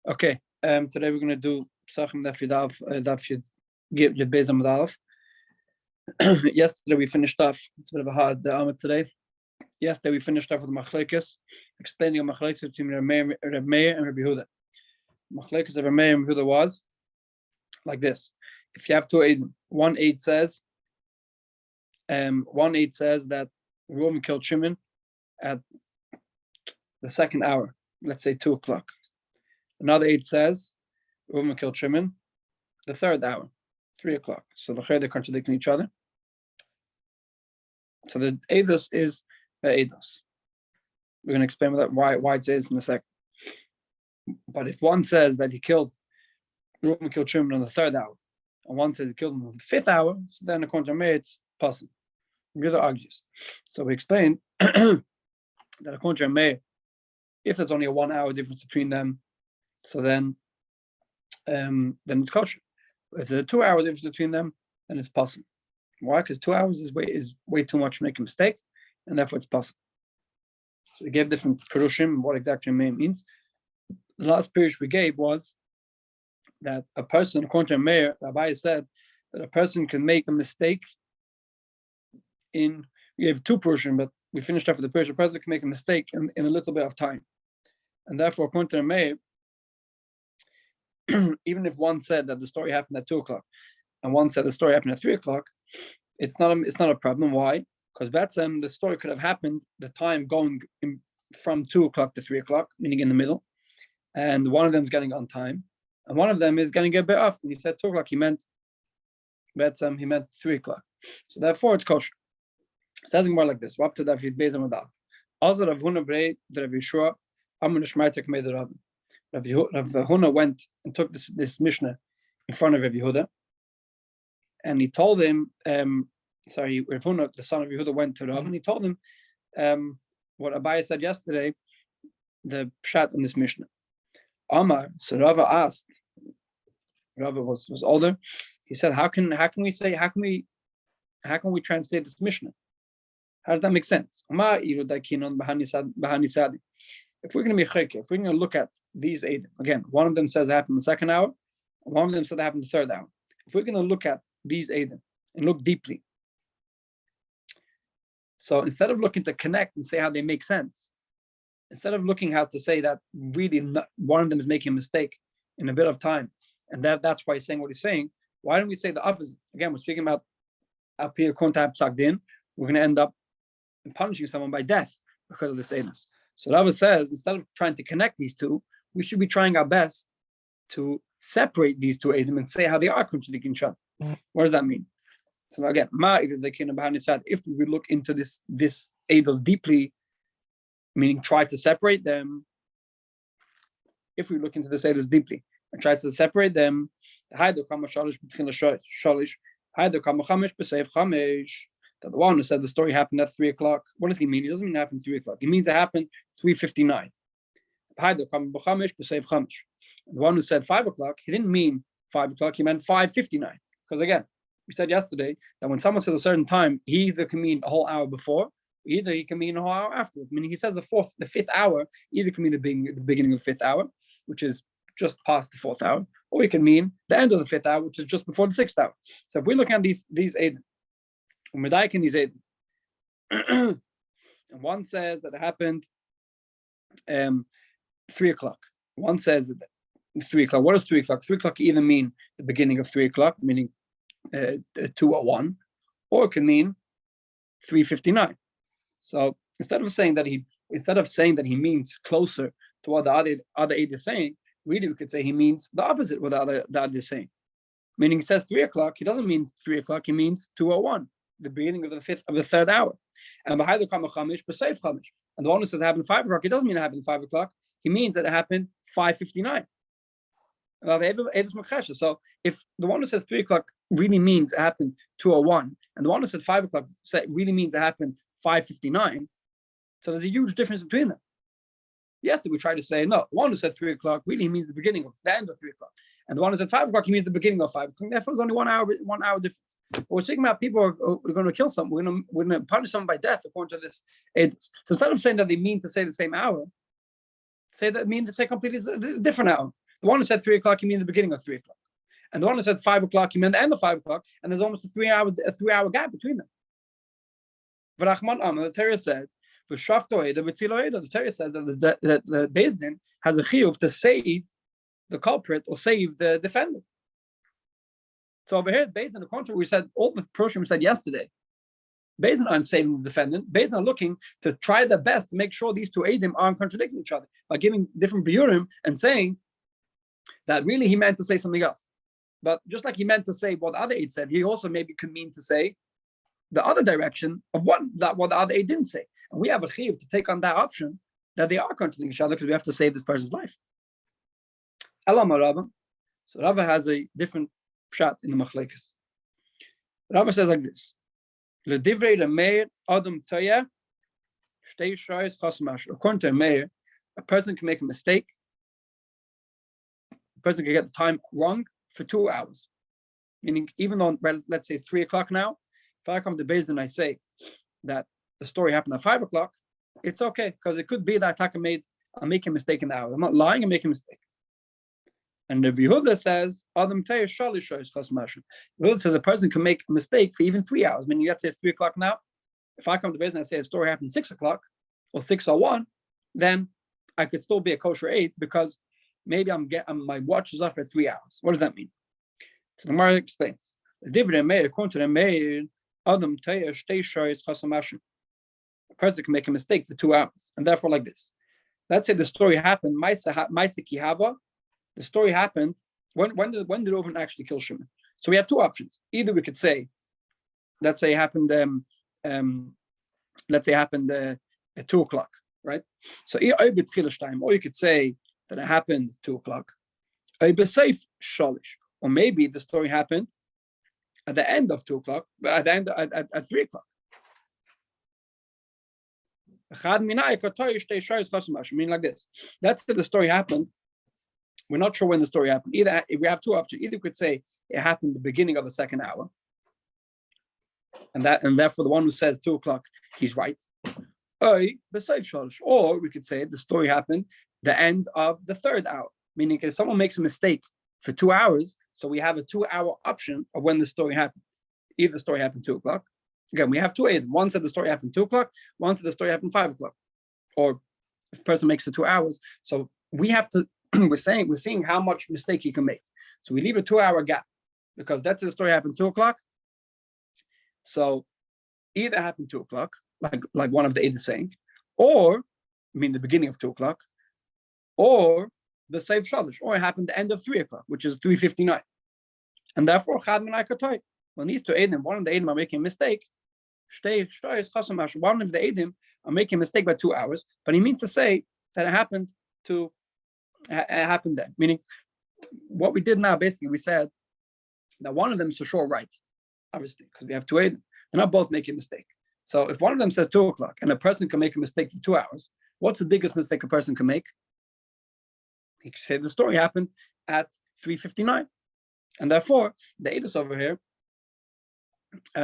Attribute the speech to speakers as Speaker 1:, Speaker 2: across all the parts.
Speaker 1: Okay. Today we're going to do Pesachim Daf Yud Beis Amud Aleph. Yesterday we finished off. It's a bit of a hard Amud today. Yesterday we finished off with Machlekes, explaining the Machlekes between Rabbi Meir and Rabbi Yehuda. Machlekes of Rabbi Meir and Rabbi Yehuda was like this: if you have two eidim, one eid says that Reuven killed Shimon at the second hour, let's say 2 o'clock. Another eid says Reuven killed Shimon the third hour, 3 o'clock. So they're contradicting each other. So the eidos is the eidos. We're going to explain why it's eidos in a second. But if one says that Reuven killed Shimon on the third hour, and one says he killed him on the 5th hour, so then according to Meir, it's possible. The other argues. So we explained that according to Meir, if there's only a 1 hour difference between them, so then it's kosher. If there's a 2 hour difference between them, then it's possible. Why? Because 2 hours is way too much to make a mistake, and therefore it's possible. So we gave different perushim, what exactly Meir means. The last perush we gave was that a person, according to Meir, Rabbi said that a person can make a mistake we gave two perushim, but we finished off with the perush. A person can make a mistake in a little bit of time. And therefore, according to Meir, even if one said that the story happened at 2 o'clock and one said the story happened at 3 o'clock, it's not a problem. Why? Because the story could have happened the time going from 2 o'clock to 3 o'clock, meaning in the middle, and one of them is getting on time, and one of them is getting a bit off. When he said 2 o'clock, he meant 3 o'clock. So therefore, it's kosher. It says more like this. Up to David Beis Amud Aleph. Also, Rav Huna brei the Rav Yeshua Amar Shmaitek made the Rabbi. Rav Huna went and took this Mishnah in front of Rav Yehuda, and he told him, Rav Huna, the son of Yehuda, went to Rav, and he told him what Abai said yesterday, the pshat in this Mishnah. Amar, so Rava asked, Rava was older, he said, how can we translate this Mishnah? How does that make sense? If we're going to be chayke, if we're going to look at these eight, again, one of them says it happened in the second hour, and one of them said it happened in the third hour. If we're going to look at these eight and look deeply, so instead of looking to connect and say how they make sense, instead of looking how to say that really one of them is making a mistake in a bit of time, and that's why he's saying what he's saying, why don't we say the opposite? Again, we're speaking about up here, we're going to end up punishing someone by death because of this eidos. So Rabbi says, instead of trying to connect these two, we should be trying our best to separate these two eidim and say how they are contradicting each other. What does that mean? So again, if we look into this eidos deeply, meaning try to separate them, if we look into this eidos deeply and try to separate them, that the one who said the story happened at 3 o'clock, what does he mean? He doesn't mean it happened 3 o'clock. He means it happened 3:59. The one who said 5 o'clock, he didn't mean 5 o'clock, he meant 5:59. Because again, we said yesterday that when someone says a certain time, he either can mean a whole hour before, either he can mean a whole hour afterwards. Meaning he says the 5th hour, either can mean the beginning of the 5th hour, which is just past the 4th hour, or it can mean the end of the 5th hour, which is just before the 6th hour. So if we're looking at these eight, Medayik in these eight, and one says that it happened 3 o'clock. One says that 3 o'clock. What is 3 o'clock? 3 o'clock can either mean the beginning of 3 o'clock, meaning 2:01, or it can mean 3:59. So instead of saying that he means closer to what the other eight is saying, really we could say he means the opposite of what the other is saying. Meaning he says 3 o'clock, he doesn't mean 3 o'clock, he means 2:01. The beginning of the 3rd hour. And the one who says it happened 5 o'clock, it doesn't mean it happened 5 o'clock. He means that it happened 5:59. So if the one who says 3 o'clock really means it happened 2:01, and the one who said 5 o'clock really means it happened 5:59, so there's a huge difference between them. Yesterday we tried to say, no, the one who said 3 o'clock really means the end of 3 o'clock. And the one who said 5 o'clock, he means the beginning of 5 o'clock. Therefore, it's only 1 hour difference. But we're speaking about people who are going to kill someone. We're going to punish someone by death according to this. So instead of saying that they mean to say the same hour, say that mean to say completely different hour. The one who said 3 o'clock, you mean the beginning of 3 o'clock. And the one who said 5 o'clock, you mean the end of 5 o'clock, and there's almost a 3-hour gap between them. The Torah said, the Torah says that the Beis Din has a chiyuv to save the culprit or save the defendant. So over here, based on the contrary, we said all the Proshim said yesterday. Based on saving the defendant, based on looking to try their best to make sure these two Eidim aren't contradicting each other by giving different biurim and saying that really he meant to say something else. But just like he meant to say what the other Eid said, he also maybe could mean to say the other direction of what the other Eid didn't say. And we have a chiyuv to take on that option that they are contradicting each other because we have to save this person's life. Elam Rabbi. So Rabbi has a different pshat in the machlekes. Rabbi says like this. According to Meir, a person can make a mistake. A person can get the time wrong for 2 hours. Meaning, even though, let's say 3 o'clock now, if I come to Beis Din and I say that the story happened at 5 o'clock, it's okay, because it could be that I'm making a mistake in the hour. I'm not lying, I'm making a mistake. And the Yehuda says, Yehuda says a person can make a mistake for even 3 hours. I mean, let's say it's 3 o'clock now. If I come to Beis Din and I say a story happened 6 o'clock or 6:01, then I could still be a kosher 8 because maybe my watch is off for 3 hours. What does that mean? So the Gemara explains. According to the Meir, a person can make a mistake for 2 hours, and therefore like this. Let's say the story happened. The story happened. When did Reuven actually kill Shimon? So we have two options. Either we could say, let's say it happened. At 2 o'clock, right? So or you could say that it happened 2 o'clock. Or maybe the story happened at the end of 2 o'clock, but at the end at 3 o'clock. Meaning like this. That's the story happened. We're not sure when the story happened. Either we have two options. Either we could say it happened the beginning of the second hour, and therefore the one who says 2 o'clock, he's right. Or we could say the story happened the end of the third hour. Meaning, if someone makes a mistake for 2 hours, so we have a 2-hour option of when the story happened. Either the story happened 2 o'clock. Again, we have two aids. One said the story happened 2 o'clock. One said the story happened 5 o'clock. Or if the person makes it 2 hours, so we have to. We're seeing how much mistake he can make. So we leave a 2-hour gap because that's the story happened 2 o'clock. So either happened 2 o'clock, like one of the aids is saying, or the beginning of 2 o'clock, or the Seif Shalish, or it happened the end of 3 o'clock, which is 3:59. And therefore, when these two aidim, one of the aidim are making a mistake, one of the aidim are making a mistake by 2 hours, but he means to say that it happened then. Meaning, what we did now, basically, we said that one of them is for sure right, obviously, because we have two aidim. They're not both making a mistake. So if one of them says 2 o'clock and a person can make a mistake for 2 hours, what's the biggest mistake a person can make? He could say the story happened at 3:59. And therefore, the Eidos over here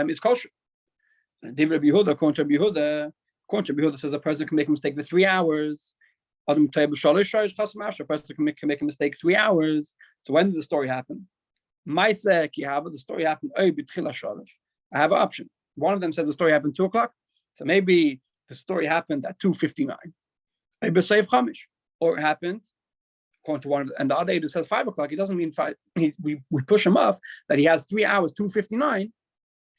Speaker 1: is kosher. Rabbi Yehuda, according to Rabbi Yehuda, says a person can make a mistake for 3 hours. A person can make a mistake 3 hours. So when did the story happen? The story happened. I have an option. One of them said the story happened 2 o'clock. So maybe the story happened at 2:59. Or it happened according to one of and the other who says 5 o'clock. He doesn't mean 5. We push him off that he has 3 hours, 2:59.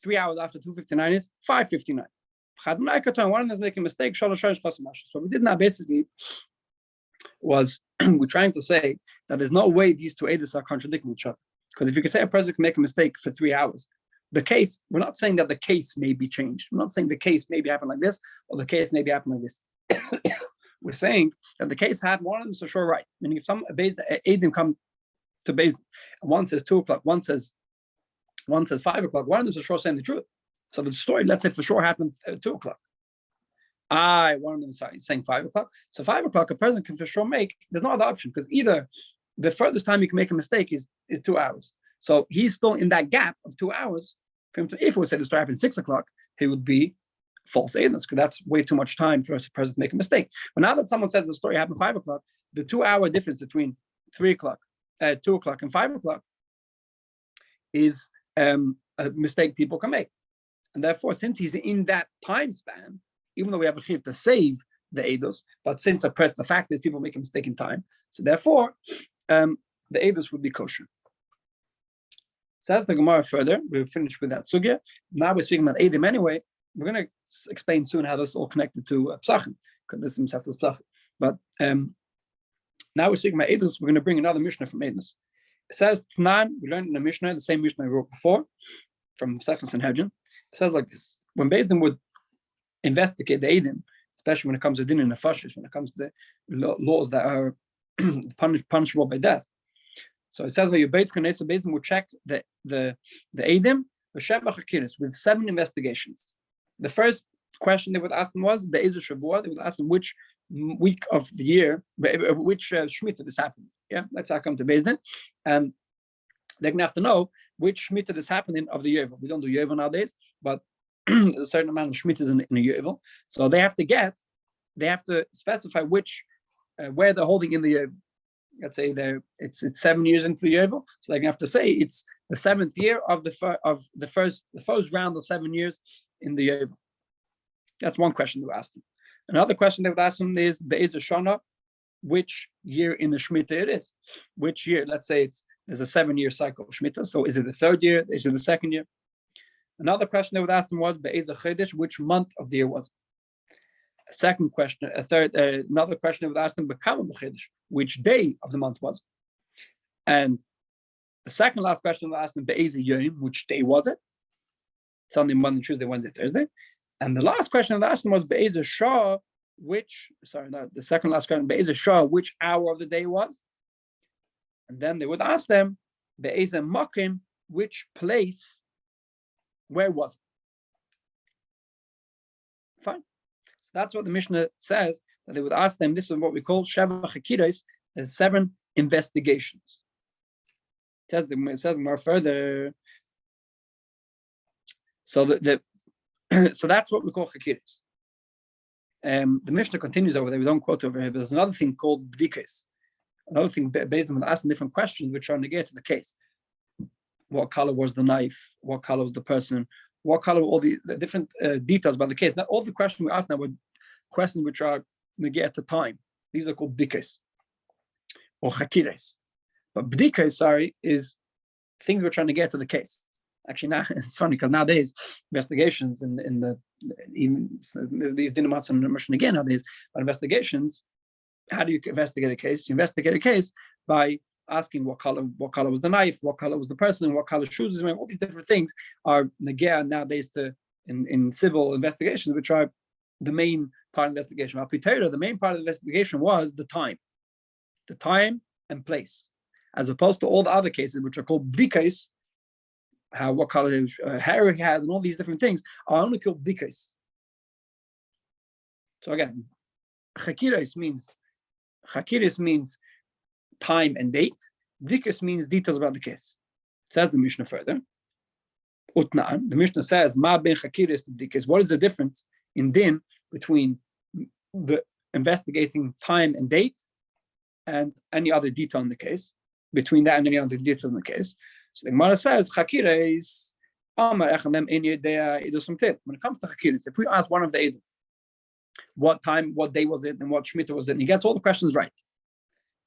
Speaker 1: 3 hours after 2:59 is 5:59. One of them is making a mistake. So what we did now basically was we're trying to say that there's no way these two edits are contradicting each other. Because if you can say a person can make a mistake for 3 hours, the case, we're not saying that the case may be changed. We're not saying the case maybe happen like this or the case maybe happen like this. We're saying that the case happened, one of them is for sure right. Meaning if some Eidim come to Beis Din, one says 2 o'clock, one says 5 o'clock, one of them is for sure saying the truth. So the story, let's say for sure happens at 2 o'clock. One of them is saying 5 o'clock. So 5 o'clock, a person can for sure make, there's no other option because either the furthest time you can make a mistake is 2 hours. So he's still in that gap of 2 hours. For him to, if we would say the story happened 6 o'clock, he would be false evidence because that's way too much time for a person to make a mistake. But now that someone says the story happened 5 o'clock, the 2 hour difference between 3 o'clock 2 o'clock and 5 o'clock is a mistake people can make. And therefore, since he's in that time span, even though we have a chiv to save the edus, but since the fact is people make a mistake in time, so therefore the edus would be kosher. Says the Gemara further. We've finished with that sugya. Now we're speaking about edim anyway. We're going to explain soon how this is all connected to Pesachim, because this is Masechta Pesachim. But now we're speaking about edus. We're going to bring another Mishnah from edus. It says Tanan. We learned in the Mishnah, the same Mishnah I wrote before from Masechta Sanhedrin. It says like this: when Beis Din would investigate the edim, especially when it comes to din and nefashis, when it comes to the laws that are punishable by death. So it says that your Beis Din will check the edim with 7 investigations. The first question they would ask them was be'ezu shavua. They would ask them which week of the year, which shmita this happened. Yeah, that's how I come to Beis Din, and they're gonna have to know which shmita this happening of the yovel. We don't do yovel nowadays, but there's a certain amount of shmitas in a yovel. So they have to specify which where they're holding in the yovel. Let's say it's 7 years into the yovel, so they're gonna have to say it's the 7th year of the first round of 7 years in the yovel. That's one question they would ask them. Another question they would ask them is be'ezu shana, which year in the shmita it is. Which year? Let's say there's a 7-year cycle of shmita. So is it the 3rd year? Is it the 2nd year? Another question they would ask them was be'ezu chedesh, which month of the year was it? Second question, another question they would ask them, which day of the month was it? And the second last question they would ask them, which day was it? Sunday, Monday, Tuesday, Wednesday, Thursday. And the last question they asked them was the second last question, which hour of the day was? And then they would ask them, which place, where was it? Fine. So that's what the Mishnah says, that they would ask them. This is what we call Sheva Chakiros, the 7 investigations. It says more further. So so that's what we call Chakiros. The Mishnah continues over there. We don't quote over here, but there's another thing called bdikas. Another thing based on asking different questions which are negated to the case. What color was the knife? What color was the person? What color? All the different details about the case. Not all the questions we ask now were questions which are negated to time. These are called bdikas or chakiras. But bdikas, is things which are negated to the case. Actually, now it's funny because nowadays investigations these dinamas and immersion again nowadays, but investigations. How do you investigate a case? You investigate a case by asking what color was the knife, what color was the person, what color shoes is wearing. All these different things are negea nowadays in civil investigations, which are the main part of the investigation. The main part of the investigation was the time and place, as opposed to all the other cases which are called bdikas. What color hair he had, and all these different things are only called bdikas. So again, chakiras means time and date. Bdikas means details about the case. Says the Mishnah further. Utna'an, the Mishnah says, Ma ben chakiras to bdikas. What is the difference in din between the investigating time and date and any other detail in the case? Between that and any other detail in the case. So the Gemara says, chakiras. When it comes to chakiras, if we ask one of the edim, what time, what day was it, and what shmita was it, and he gets all the questions right.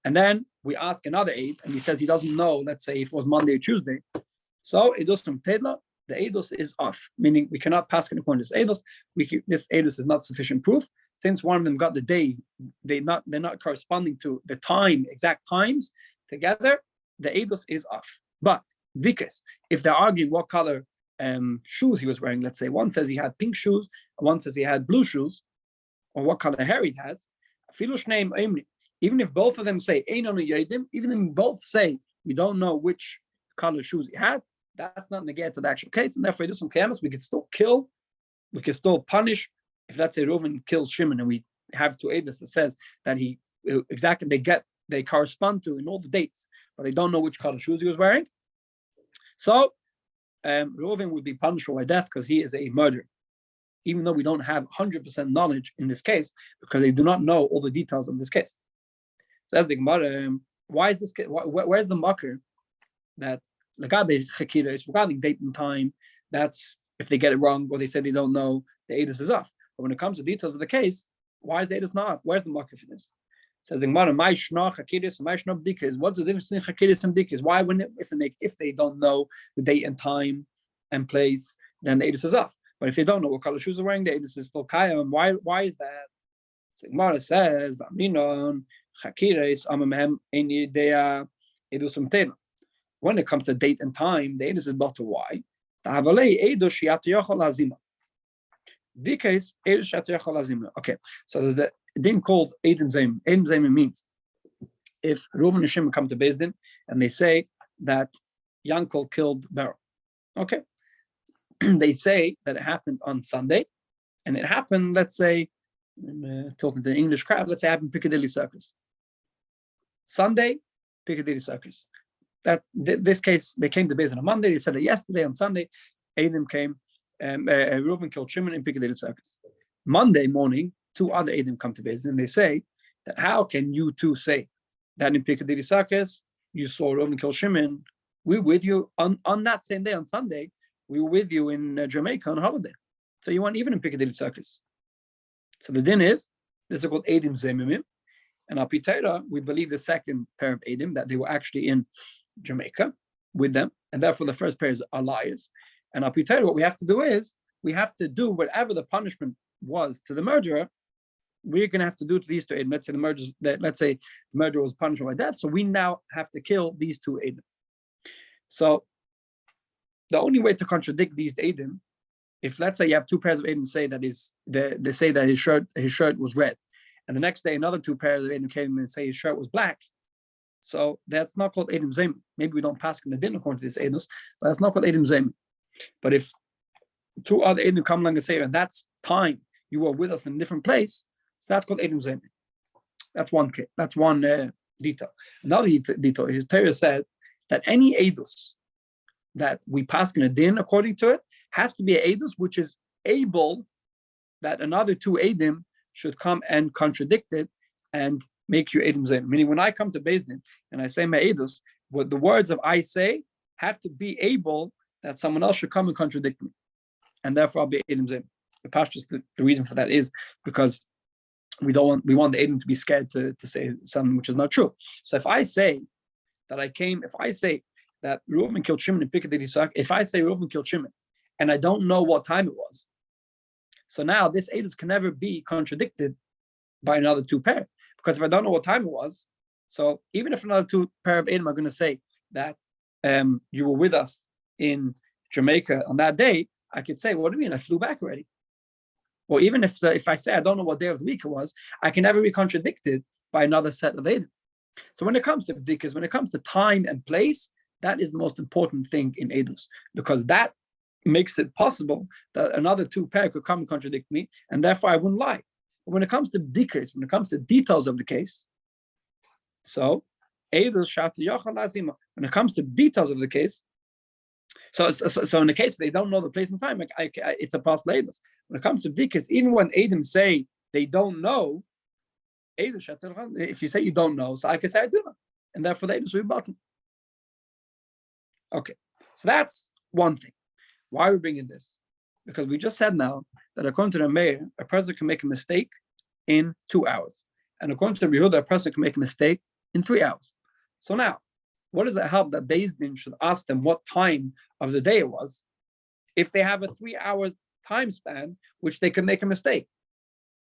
Speaker 1: And then we ask another eid, and he says he doesn't know, let's say it was Monday or Tuesday. So edus from tedla, the edus is off, meaning we cannot pass it according to this edus. This edus is not sufficient proof. Since one of them got the day, they're not corresponding to the time, exact times together, the edus is off. But dikas, if they're arguing what color shoes he was wearing, let's say one says he had pink shoes, and one says he had blue shoes, or what color hair he has, even if both of them say even if both say we don't know which color shoes he had, that's not negated to the actual case, and therefore do some chaos. We could still kill, we could still punish. If let's say Reuven kills Shimon, and we have two edus that says that he exactly they correspond to in all the dates, but they don't know which color shoes he was wearing. So Reuven would be punishable by death because he is a murderer, even though we don't have 100% knowledge in this case because they do not know all the details of this case. Says the Gemara, Why is this? Where's the mucker that Lagabe Chakira is regarding date and time? That's if they get it wrong or they say they don't know, the Edis is off. But when it comes to details of the case, why is the Edis not off? Where's the mucker for this? Says the Gemara, my shna Chakiris, my shna bdikas. What's the difference between Chakiris and bdikas? Why wouldn't it, if they don't know the date and time and place, then the Edis is off? But if they don't know what color shoes they're wearing, the Edis is still Kayam. Why is that? So Gemara says, when it comes to date and time, the Edis is better. Why? Okay, so there's the din called Edim Zayim. Edim Zayim means if Reuven and Shimon come to Beis Din and they say that Yankel killed Beryl. Okay, they say that it happened on Sunday, and it happened, let's say, talking to the English crowd, let's say it happened Piccadilly Circus. Sunday, Piccadilly Circus. This case, they came to Beis Din on Monday. They said that yesterday on Sunday, Edim came, Reuven killed Shimon in Piccadilly Circus. Monday morning, two other Edim come to Beis Din and they say that how can you two say that in Piccadilly Circus you saw Reuven kill Shimon? We were with you on that same day on Sunday. We were with you in Jamaica on holiday, so you weren't even in Piccadilly Circus. So the din is this is called Edim Zemimim, and Al Pitera we believe the second pair of Edim that they were actually in Jamaica with them, and therefore the first pair are liars. And Al Pitera what we have to do is we have to do whatever the punishment was to the murderer. We're going to have to do to these two Edim. Let's say the murderer was punished by death, so we now have to kill these two Edim. So the only way to contradict these Edim, if let's say you have two pairs of Edim say that they say that his shirt was red, and the next day another two pairs of Edim came and say his shirt was black, so that's not called Edim Zayim. Maybe we don't pass in the din according to this Edus, but that's not called Edim Zayim. But if two other Edim come along and say, and that's time you were with us in a different place, so that's called Edim Zayim. That's one case. That's one detail. Another detail is Torah said that any Edus that we pass in a din according to it has to be an Edus which is able that another two Edim should come and contradict it and make you Edim Zayim. Meaning when I come to Beis Din and I say my Edus, what the words of I say have to be able that someone else should come and contradict me, and therefore I'll be Edim Zayim. The Pashtus, the reason for that is because we want the Edim to be scared to say something which is not true. So if I say that Reuven killed Shimon in Piccadilly Circus, if I say Reuven killed Shimon and I don't know what time it was, so now this Edus can never be contradicted by another two pair, because if I don't know what time it was, so even if another two pair of Edim are going to say that you were with us in Jamaica on that day, I could say, what do you mean? I flew back already. Or even if I say I don't know what day of the week it was, I can never be contradicted by another set of Edim. So when it comes to bdikas, when it comes to time and place, that is the most important thing in Edus, because that makes it possible that another two pair could come and contradict me, and therefore I wouldn't lie. But when it comes to bdikas, when it comes to details of the case, so Edus shatu yochal lazima. When it comes to details of the case, so in the case they don't know the place and time, it's a possible Edus. When it comes to bdikas, even when Edim say they don't know, if you say you don't know, so I can say I do know, and therefore the Edus will be bottom. Okay, so that's one thing. Why are we bringing this? Because we just said now that according to the mayor, a person can make a mistake in 2 hours, and according to the Yehuda, a person can make a mistake in 3 hours. So now, what does it help that Beis Din should ask them what time of the day it was, if they have a 3-hour time span which they can make a mistake?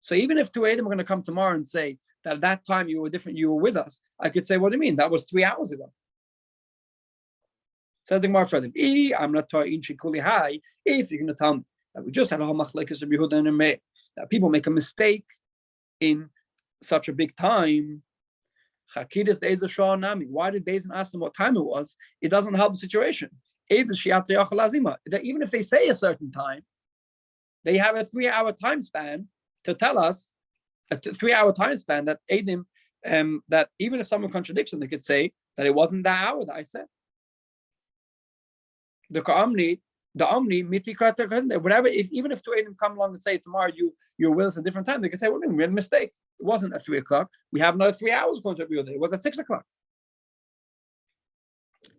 Speaker 1: So even if two Edim are going to come tomorrow and say that at that time you were different, you were with us, I could say, what do you mean? That was 3 hours ago. Says the Gemara further, I'm not talking high. If you're going to tell me that we just had a whole machlekes of Yehuda and Rabbi, that people make a mistake in such a big time, why did Beis Din ask them what time it was? It doesn't help the situation. That even if they say a certain time, they have a 3-hour time span to tell us, a 3-hour time span that Edim, that even if someone contradicts them, they could say that it wasn't that hour that I said. The Omni, whatever, even if two Edim come along and say tomorrow you're with us at a different time, they can say, well, we made a mistake. It wasn't at 3 o'clock. We have another 3 hours going to be with it. It was at 6 o'clock.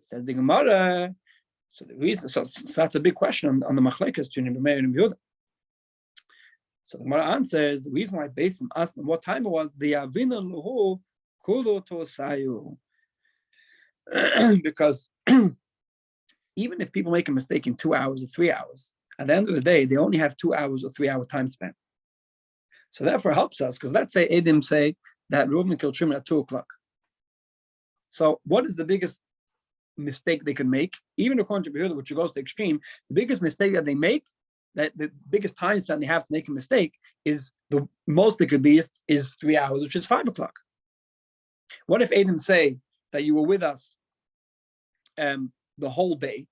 Speaker 1: Said the Gemara. So the reason, so that's a big question on the machlekes between Rabbi Meir and Rabbi Yehuda. So the Gemara answers the reason why Beisim asked them what time it was. The Avina Luhu Kulo Tosayu, because even if people make a mistake in 2 hours or 3 hours, at the end of the day they only have 2 hours or 3 hour time span. So therefore it helps us, because let's say Edim say that Reuben killed Shimon at 2 o'clock. So what is the biggest mistake they can make? Even according to Yehuda, which goes to extreme, the biggest mistake that they make, that the biggest time span they have to make a mistake, is the most it could be is 3 hours, which is 5 o'clock. What if Adam say that you were with us the whole day,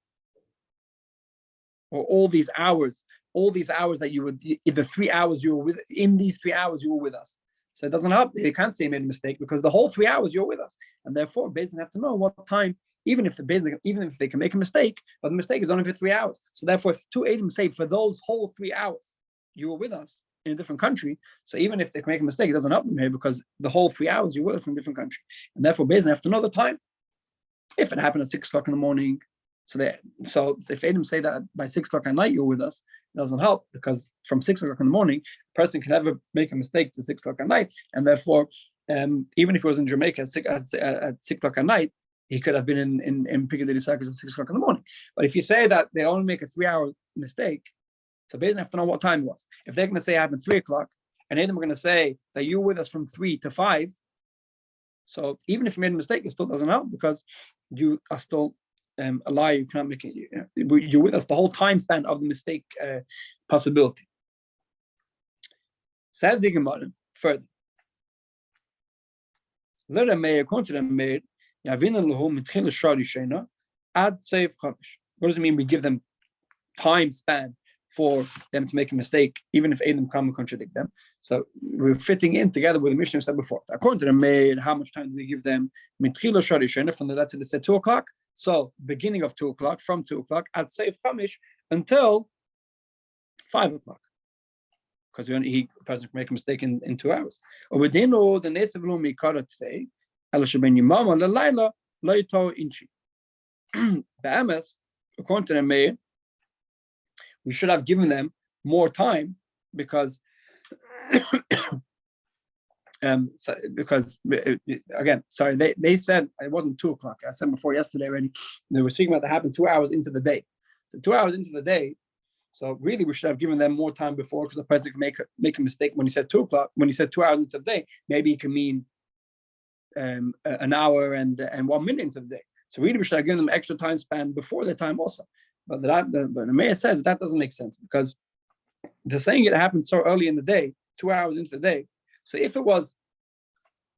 Speaker 1: or all these hours that you were, in the 3 hours you were with, in these 3 hours you were with us? So it doesn't help. They can't say he made a mistake, because the whole 3 hours you're with us, and therefore Beis have to know what time. Even if they can make a mistake, but the mistake is only for 3 hours. So therefore, if 2 Adam say for those whole 3 hours you were with us in a different country, so even if they can make a mistake, it doesn't help them here, because the whole 3 hours you were with us in a different country, and therefore Beis have to know the time. If it happened at 6 o'clock in the morning, so if Adam say that by 6 o'clock at night you're with us, it doesn't help, because from 6 o'clock in the morning, a person can never make a mistake to 6 o'clock at night, and therefore, even if he was in Jamaica at 6 o'clock at night, he could have been in Piccadilly Circus at 6 o'clock in the morning. But if you say that they only make a 3 hour mistake, so basically have to know what time it was. If they're going to say it happened 3 o'clock, and Adam are going to say that you were with us from 3 to 5, so even if you made a mistake, it still doesn't help, because you are still a liar. You cannot make it. You're with us the whole time span of the mistake possibility. Says the Gemara further. Let a mayor continue made. What does it mean we give them time span for them to make a mistake, even if Adam come and contradict them? So we're fitting in together with the Mishnah said before. According to the maid, how much time do we give them? From the, let's say they said 2 o'clock. So beginning of 2 o'clock, from 2 o'clock, at Seif Chamish until 5 o'clock. Because a person can make a mistake in 2 hours. Or within all the Nesavlumi Karatfe, according to the mayor, we should have given them more time, because again, sorry, they said it wasn't 2 o'clock. I said before yesterday already. They were speaking about that happened 2 hours into the day. So 2 hours into the day. So really, we should have given them more time before, because the person can make a mistake when he said 2 o'clock. When he said 2 hours into the day, maybe he can mean an hour and 1 minute into the day. So really, we should have given them extra time span before the time also. But the mayor says that doesn't make sense, because they're saying it happened so early in the day, 2 hours into the day. So if it was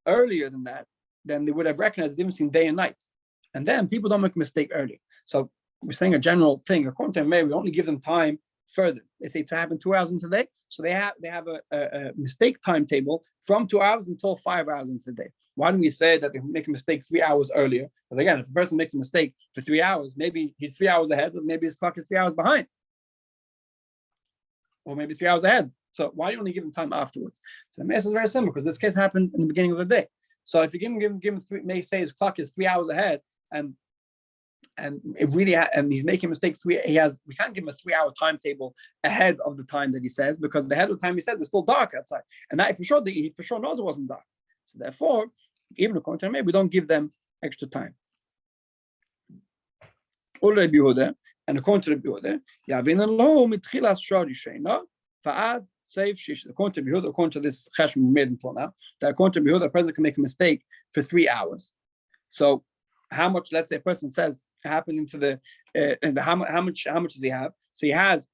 Speaker 1: earlier than that, then they would have recognized the difference between day and night. And then people don't make a mistake early. So we're saying a general thing. According to the mayor, we only give them time further. They say to happen 2 hours into the day. So they have a mistake timetable from 2 hours until 5 hours into the day. Why don't we say that they make a mistake 3 hours earlier? Because again, if a person makes a mistake for 3 hours, maybe he's 3 hours ahead, but maybe his clock is 3 hours behind. Or maybe 3 hours ahead. So why do you only give him time afterwards? So the message is very simple, because this case happened in the beginning of the day. So if you give him may say his clock is 3 hours ahead, and it really and he's making a mistake. We can't give him a 3 hour timetable ahead of the time that he says, because the head of the time he says it's still dark outside, and that he for sure knows it wasn't dark. So therefore, even according to him, we don't give them extra time. And according to the according to this cheshbon we made until now, that according to Yehuda, a person can make a mistake for 3 hours. So how much? Let's say a person says happened into the how much does he have? So he has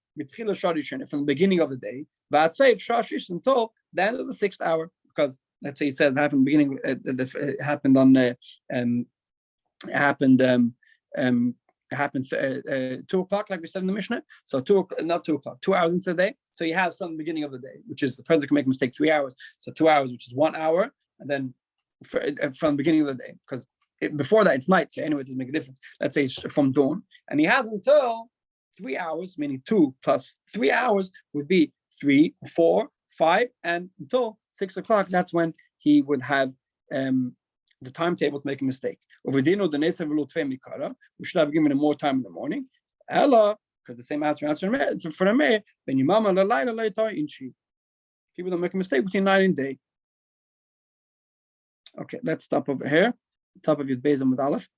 Speaker 1: from the beginning of the day, until the end of the 6th hour, because let's say he said it happened beginning. It happened on. It happened 2 o'clock, like we said in the Mishnah. So not 2 o'clock, 2 hours into the day. So he has from the beginning of the day, which is the person can make a mistake 3 hours. So 2 hours, which is 1 hour, and then from the beginning of the day, because before that it's night. So anyway, it doesn't make a difference. Let's say it's from dawn, and he has until 3 hours, meaning 2 plus 3 hours would be 3, 4, 5, and until 6 o'clock. That's when he would have the timetable to make a mistake. We should have given him more time in the morning. Ella, because the same answer for the mayor, when your mama people don't make a mistake between night and day. Okay, let's stop over here. Top of your base with Aleph.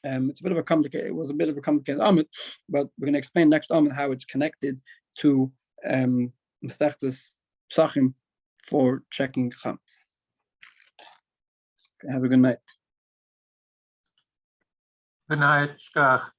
Speaker 1: It's a bit of a complicated. It was a bit of a complicated Amud, but we're going to explain next Amud how it's connected to Masechta's Pesachim for checking Chametz. Okay, have a good night.
Speaker 2: Good night, Shkach.